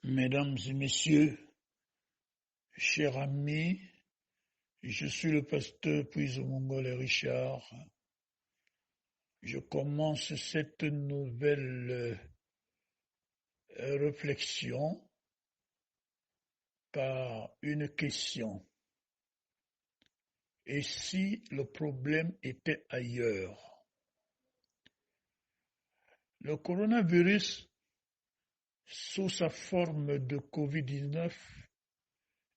Mesdames et messieurs, chers amis, je suis le pasteur Puiso-Mongol Richard. Je commence cette nouvelle réflexion par une question. Et si le problème était ailleurs? Le coronavirus, sous sa forme de Covid-19,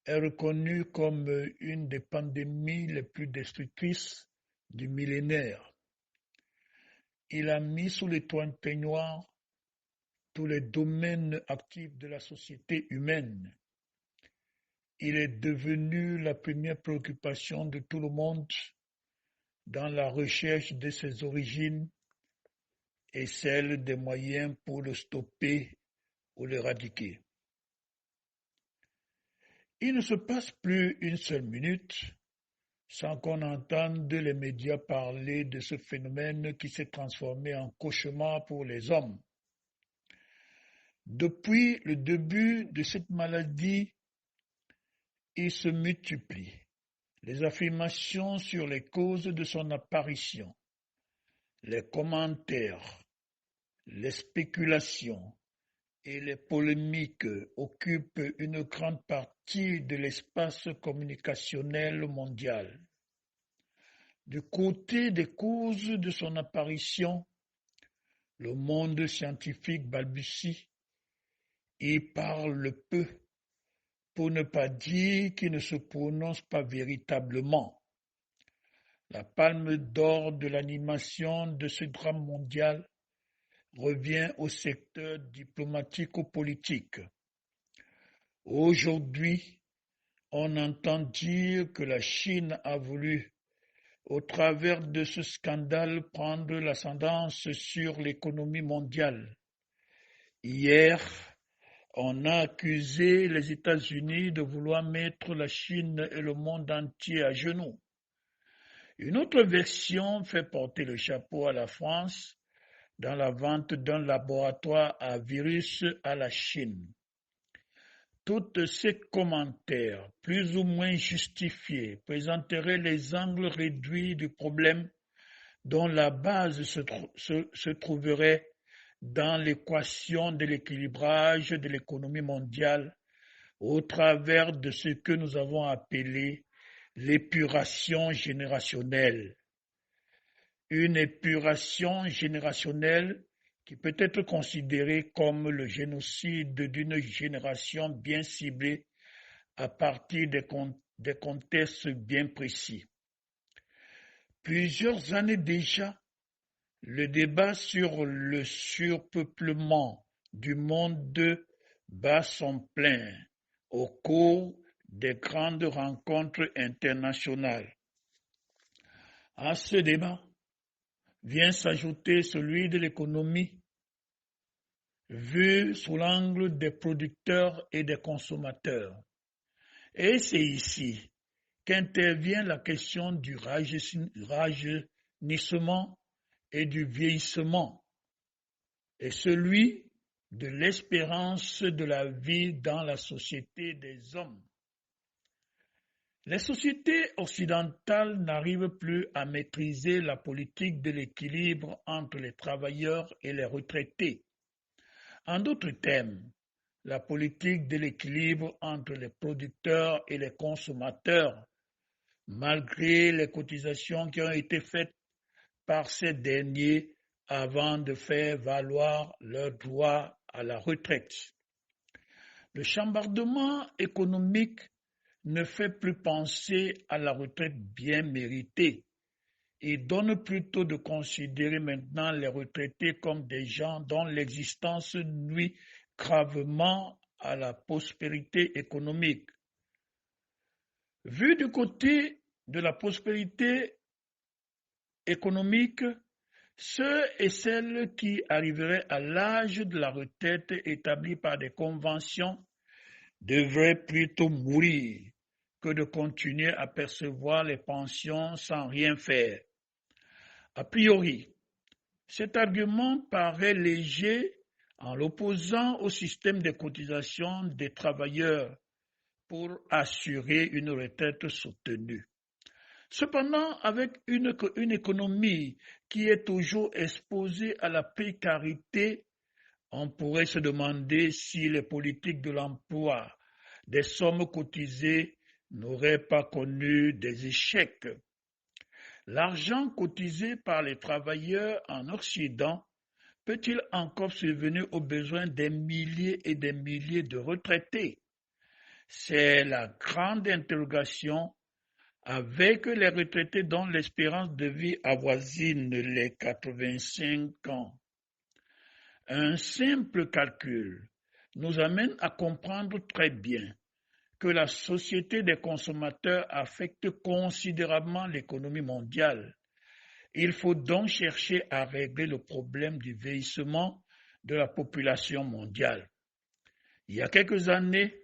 est reconnu comme une des pandémies les plus destructrices du millénaire. Il a mis sous l'éteignoir tous les domaines actifs de la société humaine. Il est devenu la première préoccupation de tout le monde dans la recherche de ses origines et celle des moyens pour le stopper ou l'éradiquer. Il ne se passe plus une seule minute sans qu'on entende les médias parler de ce phénomène qui s'est transformé en cauchemar pour les hommes. Depuis le début de cette maladie, il se multiplie. Les affirmations sur les causes de son apparition, les commentaires, les spéculations et les polémiques occupent une grande partie de l'espace communicationnel mondial. Du côté des causes de son apparition, le monde scientifique balbutie. Il parle peu, pour ne pas dire qu'il ne se prononce pas véritablement. La palme d'or de l'animation de ce drame mondial revient au secteur diplomatico-politique. Aujourd'hui, on entend dire que la Chine a voulu, au travers de ce scandale, prendre l'ascendance sur l'économie mondiale. Hier, on a accusé les États-Unis de vouloir mettre la Chine et le monde entier à genoux. Une autre version fait porter le chapeau à la France dans la vente d'un laboratoire à virus à la Chine. Tous ces commentaires, plus ou moins justifiés, présenteraient les angles réduits du problème dont la base se trouverait dans l'équation de l'équilibrage de l'économie mondiale au travers de ce que nous avons appelé l'épuration générationnelle. Une épuration générationnelle qui peut être considérée comme le génocide d'une génération bien ciblée à partir des contextes bien précis. Plusieurs années déjà, le débat sur le surpeuplement du monde bat son plein au cours des grandes rencontres internationales. À ce débat vient s'ajouter celui de l'économie, vu sous l'angle des producteurs et des consommateurs. Et c'est ici qu'intervient la question du rajeunissement et du vieillissement, et celui de l'espérance de la vie dans la société des hommes. Les sociétés occidentales n'arrivent plus à maîtriser la politique de l'équilibre entre les travailleurs et les retraités. En d'autres termes, la politique de l'équilibre entre les producteurs et les consommateurs, malgré les cotisations qui ont été faites par ces derniers avant de faire valoir leur droit à la retraite. Le chambardement économique ne fait plus penser à la retraite bien méritée. Il donne plutôt de considérer maintenant les retraités comme des gens dont l'existence nuit gravement à la prospérité économique. Vu du côté de la prospérité économique, ceux et celles qui arriveraient à l'âge de la retraite établi par des conventions devraient plutôt mourir que de continuer à percevoir les pensions sans rien faire. A priori, cet argument paraît léger en l'opposant au système de cotisation des travailleurs pour assurer une retraite soutenue. Cependant, avec une économie qui est toujours exposée à la précarité, on pourrait se demander si les politiques de l'emploi des sommes cotisées n'auraient pas connu des échecs. L'argent cotisé par les travailleurs en Occident peut-il encore subvenir aux besoins des milliers et des milliers de retraités? C'est la grande interrogation avec les retraités dont l'espérance de vie avoisine les 85 ans. Un simple calcul nous amène à comprendre très bien que la société des consommateurs affecte considérablement l'économie mondiale. Il faut donc chercher à régler le problème du vieillissement de la population mondiale. Il y a quelques années,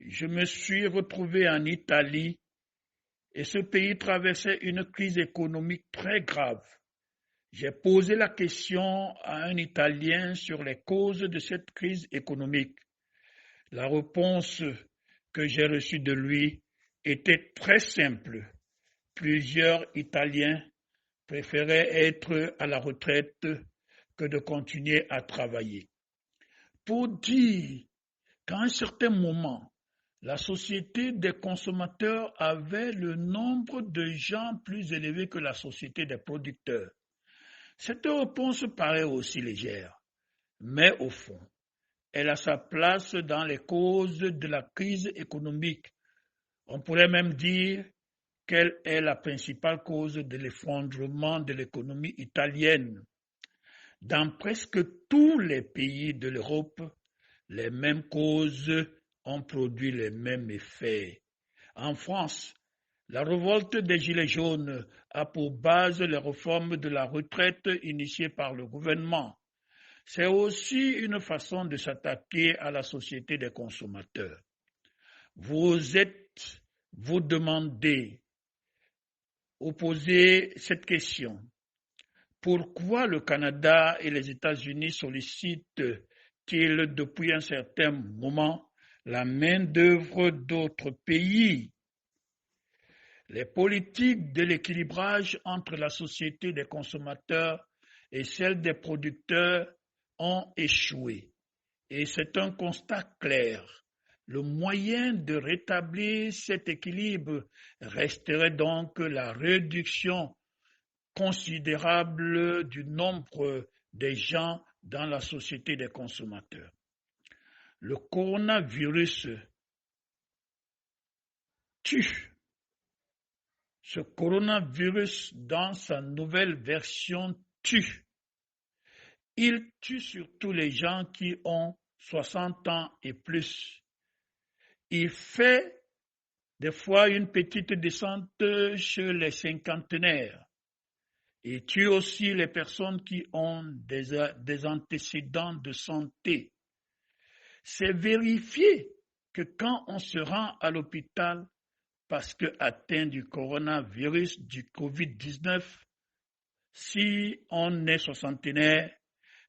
je me suis retrouvé en Italie et ce pays traversait une crise économique très grave. J'ai posé la question à un Italien sur les causes de cette crise économique. La réponse que j'ai reçue de lui était très simple. Plusieurs Italiens préféraient être à la retraite que de continuer à travailler. Pour dire qu'à un certain moment, la société des consommateurs avait le nombre de gens plus élevé que la société des producteurs. Cette réponse paraît aussi légère, mais au fond, elle a sa place dans les causes de la crise économique. On pourrait même dire qu'elle est la principale cause de l'effondrement de l'économie italienne. Dans presque tous les pays de l'Europe, les mêmes causes ont produit les mêmes effets. En France, la révolte des Gilets jaunes a pour base les réformes de la retraite initiées par le gouvernement. C'est aussi une façon de s'attaquer à la société des consommateurs. Vous demandez, vous posez cette question. Pourquoi le Canada et les États-Unis sollicitent-ils depuis un certain moment la main-d'œuvre d'autres pays? Les politiques de l'équilibrage entre la société des consommateurs et celle des producteurs ont échoué. Et c'est un constat clair. Le moyen de rétablir cet équilibre resterait donc la réduction considérable du nombre des gens dans la société des consommateurs. Le coronavirus tue. Ce coronavirus, dans sa nouvelle version, tue. Il tue surtout les gens qui ont 60 ans et plus. Il fait des fois une petite descente chez les cinquantenaires. Il tue aussi les personnes qui ont des antécédents de santé. C'est vérifié que quand on se rend à l'hôpital parce que atteint du coronavirus, du Covid-19, si on est soixantenaire,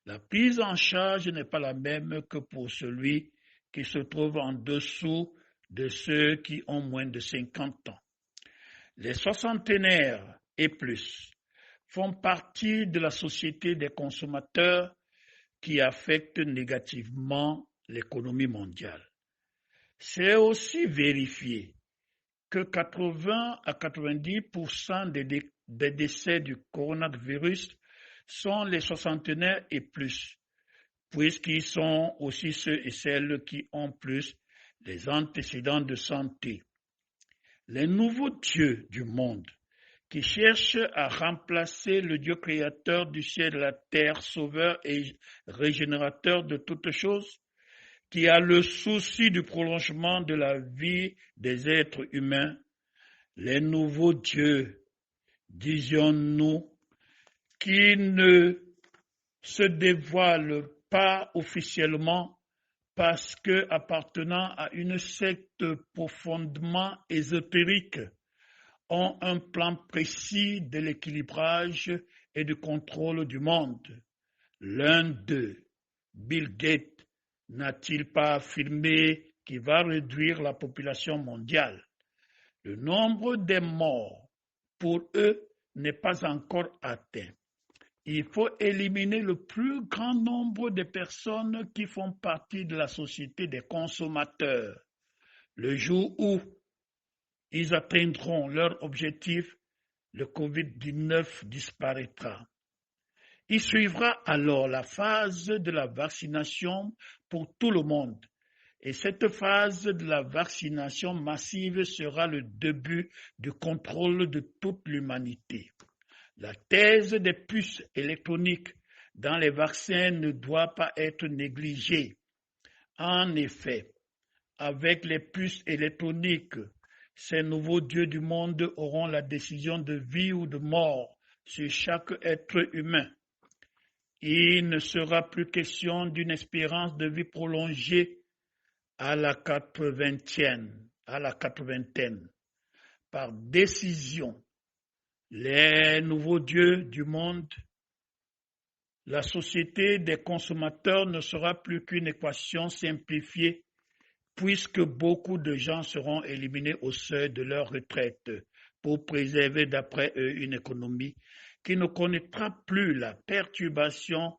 la prise en charge n'est pas la même que pour celui qui se trouve en dessous de ceux qui ont moins de 50 ans. Les soixantenaires et plus font partie de la société des consommateurs qui affecte négativement l'économie mondiale. C'est aussi vérifié que 80 à 90% des décès du coronavirus sont les soixantenaires et plus, puisqu'ils sont aussi ceux et celles qui ont plus les antécédents de santé. Les nouveaux dieux du monde qui cherchent à remplacer le Dieu créateur du ciel et de la terre, sauveur et régénérateur de toutes choses, qui a le souci du prolongement de la vie des êtres humains, les nouveaux dieux, disions-nous, qui ne se dévoilent pas officiellement parce que appartenant à une secte profondément ésotérique, ont un plan précis de l'équilibrage et du contrôle du monde. L'un d'eux, Bill Gates n'a-t-il pas affirmé qu'il va réduire la population mondiale? Le nombre des morts, pour eux, n'est pas encore atteint. Il faut éliminer le plus grand nombre de personnes qui font partie de la société des consommateurs. Le jour où ils atteindront leur objectif, le Covid-19 disparaîtra. Il suivra alors la phase de la vaccination pour tout le monde. Et cette phase de la vaccination massive sera le début du contrôle de toute l'humanité. La thèse des puces électroniques dans les vaccins ne doit pas être négligée. En effet, avec les puces électroniques, ces nouveaux dieux du monde auront la décision de vie ou de mort sur chaque être humain. Il ne sera plus question d'une espérance de vie prolongée à la 80e, par décision. Les nouveaux dieux du monde, la société des consommateurs ne sera plus qu'une équation simplifiée puisque beaucoup de gens seront éliminés au seuil de leur retraite pour préserver d'après eux une économie qui ne connaîtra plus la perturbation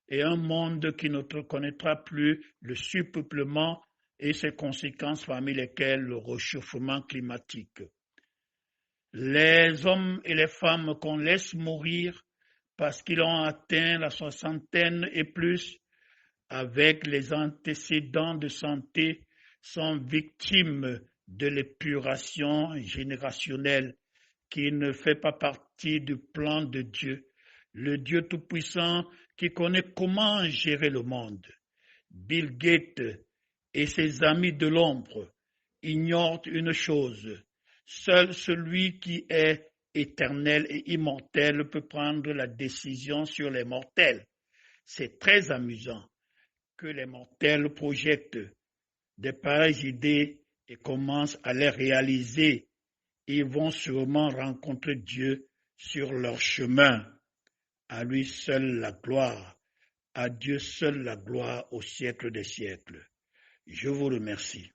et un monde qui ne connaîtra plus le surpeuplement et ses conséquences parmi lesquelles le réchauffement climatique. Les hommes et les femmes qu'on laisse mourir parce qu'ils ont atteint la soixantaine et plus, avec les antécédents de santé, sont victimes de l'épuration générationnelle qui ne fait pas partie du plan de Dieu, le Dieu Tout-Puissant qui connaît comment gérer le monde. Bill Gates et ses amis de l'ombre ignorent une chose: seul celui qui est éternel et immortel peut prendre la décision sur les mortels. C'est très amusant que les mortels projettent de pareilles idées et commencent à les réaliser. Ils vont sûrement rencontrer Dieu sur leur chemin. À lui seul la gloire, à Dieu seul la gloire au siècle des siècles. Je vous remercie.